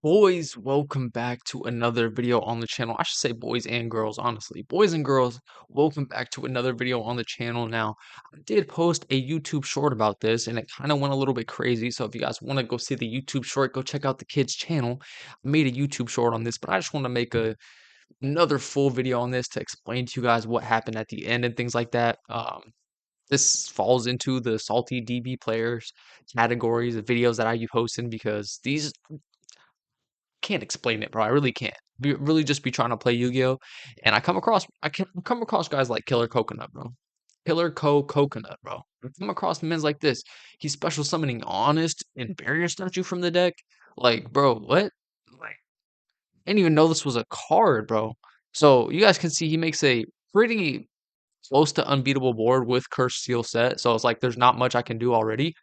Boys, welcome back to another video on the channel. I should say boys and girls, honestly. Boys and girls, welcome back to another video on the channel. Now, I did post a YouTube short about this and it kind of went a little bit crazy. So if you guys want to go see the YouTube short, go check out the kids' channel. I made a YouTube short on this, but I just want to make another full video on this to explain to you guys what happened at the end and things like that. This falls into the salty DB players categories of videos that I be posting because these can't explain it, bro. I really can't. Really just be trying to play Yu-Gi-Oh! And I can come across guys like Killer Coconut, bro. Coconut, bro. I come across men like this. He's special summoning Honest and Barrier Statue from the deck. Like, bro, what? Like, I didn't even know this was a card, bro. So you guys can see he makes a pretty close to unbeatable board with Curse Steel set. So it's like there's not much I can do already.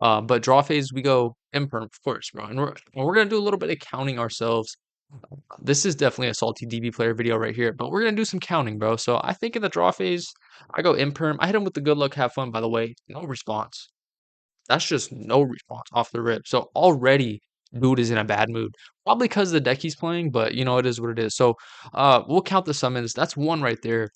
But draw phase, we go imperm, of course, bro. And we're gonna do a little bit of counting ourselves. This is definitely a salty DB player video right here, but we're gonna do some counting, bro. So I think in the draw phase, I go imperm. I hit him with the good luck, have fun, by the way. No response. That's just no response off the rip. So already, dude is in a bad mood. Probably because of the deck he's playing, but you know, it is what it is. So we'll count the summons. That's one right there,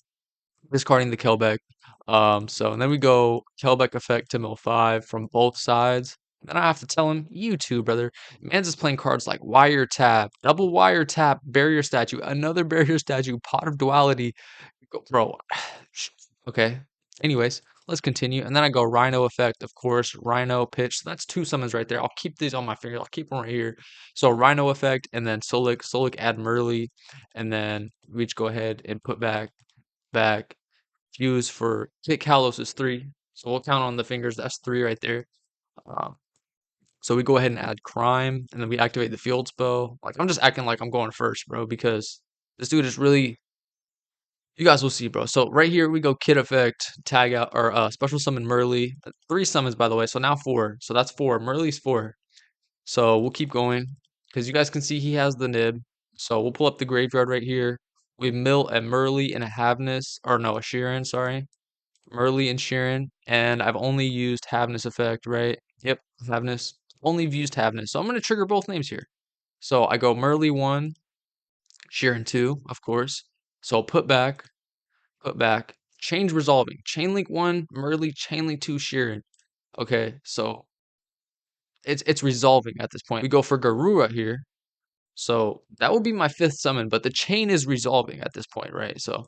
discarding the Kelbeck. And then we go Kelbeck effect to mill 5 from both sides. Then I have to tell him, you too, brother. Man's is playing cards like Wiretap, Double Wiretap, Barrier Statue, another Barrier Statue, Pot of Duality. Bro, okay. Anyways, let's continue. And then I go Rhino effect, of course, Rhino pitch. So that's two summons right there. I'll keep these on my finger. I'll keep them right here. So Rhino effect, and then Solik add Merly, and then we just go ahead and put back. Fuse for Kit Kalos is 3. So we'll count on the fingers. That's 3 right there. Um, so we go ahead and add Crime, and then we activate the field spell. Like, I'm just acting like I'm going first, bro, because this dude is really. You guys will see, bro. So right here we go Kit effect, tag out, or special summon Merly. 3 summons, by the way. So now 4. So that's 4. Merly's 4. So we'll keep going because you guys can see he has the nib. So we'll pull up the graveyard right here. We mill a Merly and a Havness, or no, a Sheeran, sorry. Merly and Sheeran, and I've only used Havness effect, right? Yep, Havness. Only used Havness. So I'm going to trigger both names here. So I go Merly 1, Sheeran 2, of course. So put back, change resolving. Chainlink 1, Merly, Chainlink 2, Sheeran. Okay, so it's resolving at this point. We go for Garura here. So that will be my 5th summon, but the chain is resolving at this point, right? So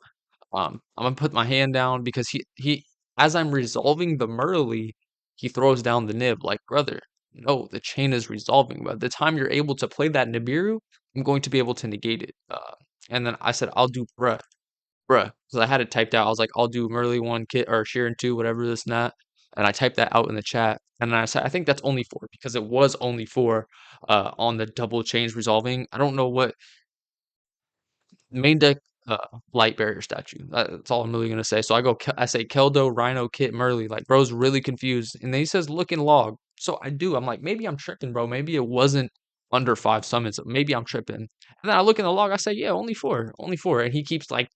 I'm gonna put my hand down because he as I'm resolving the Merly, he throws down the nib like, brother, no, the chain is resolving. By the time you're able to play that Nibiru, I'm going to be able to negate it. And then I said, I'll do bruh, because I had it typed out. I was like, I'll do Merly 1, Kit or Sheeran 2, whatever this and that. And I typed that out in the chat. And then I said, I think that's only 4 because it was only 4 on the double chains resolving. I don't know what main deck, uh, light barrier statue. That's all I'm really gonna say. So I say Keldo, Rhino, Kit, Merly. Like, bro's really confused, and then he says look in log. So I do. I'm like, maybe I'm tripping, bro. Maybe it wasn't under 5 summons. Maybe I'm tripping. And then I look in the log. I say, yeah, only 4. And he keeps like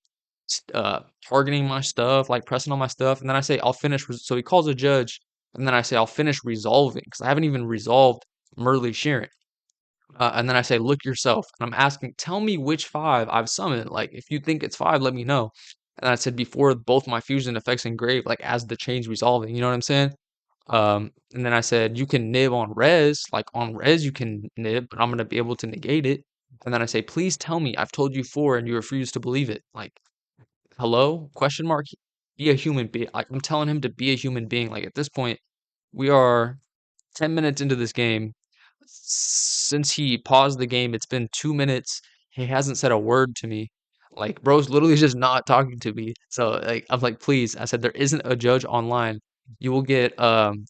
targeting my stuff, like pressing on my stuff. And then I say I'll finish. So he calls a judge, and then I say I'll finish resolving because I haven't even resolved Merly Sheeran. And then I say, look yourself. And I'm asking, tell me which 5 I've summoned. Like, if you think it's 5, let me know. And I said, before both my fusion effects engrave, like, as the change resolving. You know what I'm saying? And then I said, you can nib on res. Like, on res, you can nib, but I'm going to be able to negate it. And then I say, please tell me I've told you 4 and you refuse to believe it. Like, hello? Question mark? Be a human being. Like, I'm telling him to be a human being. Like, at this point, we are 10 minutes into this game. Since he paused the game, it's been 2 minutes. He hasn't said a word to me. Like, bro's literally just not talking to me. So, like, I'm like, please. I said, there isn't a judge online. You will get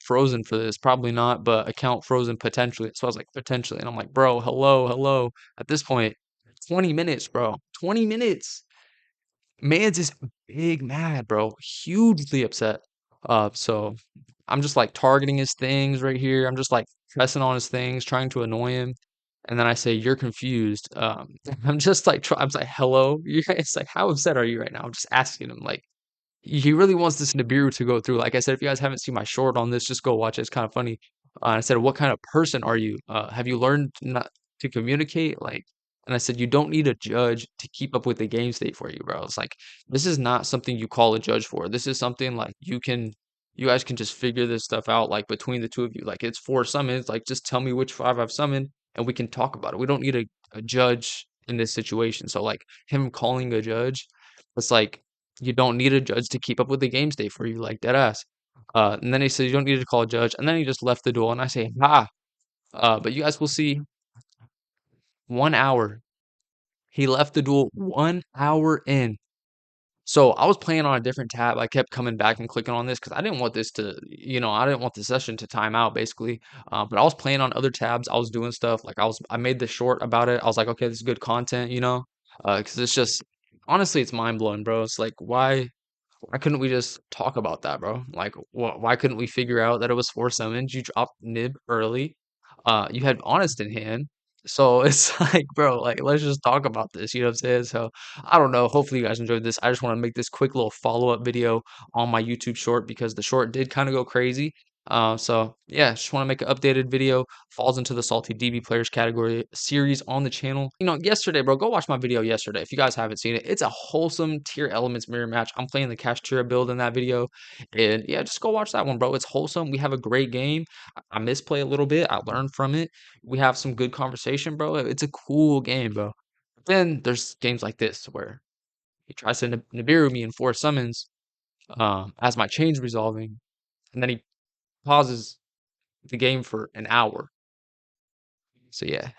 frozen for this. Probably not, but account frozen potentially. So I was like, potentially. And I'm like, bro, hello, hello. At this point, 20 minutes, bro. 20 minutes. Man's is big mad, bro. Hugely upset. So I'm just like targeting his things right here. I'm just like pressing on his things, trying to annoy him. And then I say, "You're confused." I'm just like, I'm just like, "Hello." You guys like, how upset are you right now? I'm just asking him. Like, he really wants this Nibiru to go through. Like I said, if you guys haven't seen my short on this, just go watch it. It's kind of funny. I said, "What kind of person are you? Have you learned not?" to communicate, like and I said, "You don't need a judge to keep up with the game state for you, bro." It's like, this is not something you call a judge for. This is something, like, you guys can just figure this stuff out, like, between the 2 of you. Like, it's 4 summons, like, just tell me which 5 I've summoned, and we can talk about it. We don't need a judge in this situation. So, like, him calling a judge, it's like, you don't need a judge to keep up with the game state for you, like, dead ass. And then he said, "You don't need to call a judge," and then he just left the duel, and I say, "Ha!" But you guys will see 1 hour. He left the duel 1 hour in. So, I was playing on a different tab. I kept coming back and clicking on this because I didn't want this to I didn't want the session to time out basically. But I was playing on other tabs. I was doing stuff, like, I made this short about it. I was like, "Okay, this is good content," you know? Because it's just honestly, it's mind blowing, bro. It's like, why couldn't we just talk about that, bro? Like, why couldn't we figure out that it was 4 summons? You dropped Nib early. You had Honest in hand. So it's like, bro, like, let's just talk about this. You know what I'm saying? So I don't know. Hopefully, you guys enjoyed this. I just want to make this quick little follow up video on my YouTube short because the short did kind of go crazy. So yeah, just want to make an updated video. Falls into the salty DB players category series on the channel. Yesterday, bro, go watch my video yesterday if you guys haven't seen it. It's a wholesome tier elements mirror match. I'm playing the Kashtira build in that video, and yeah, just go watch that one, bro. It's wholesome. We have a great game. I misplay a little bit. I learned from it. We have some good conversation, bro. It's a cool game, bro. But then there's games like this where he tries to Nibiru me in 4 summons as my chain's resolving, and then he pauses the game for an hour. So yeah.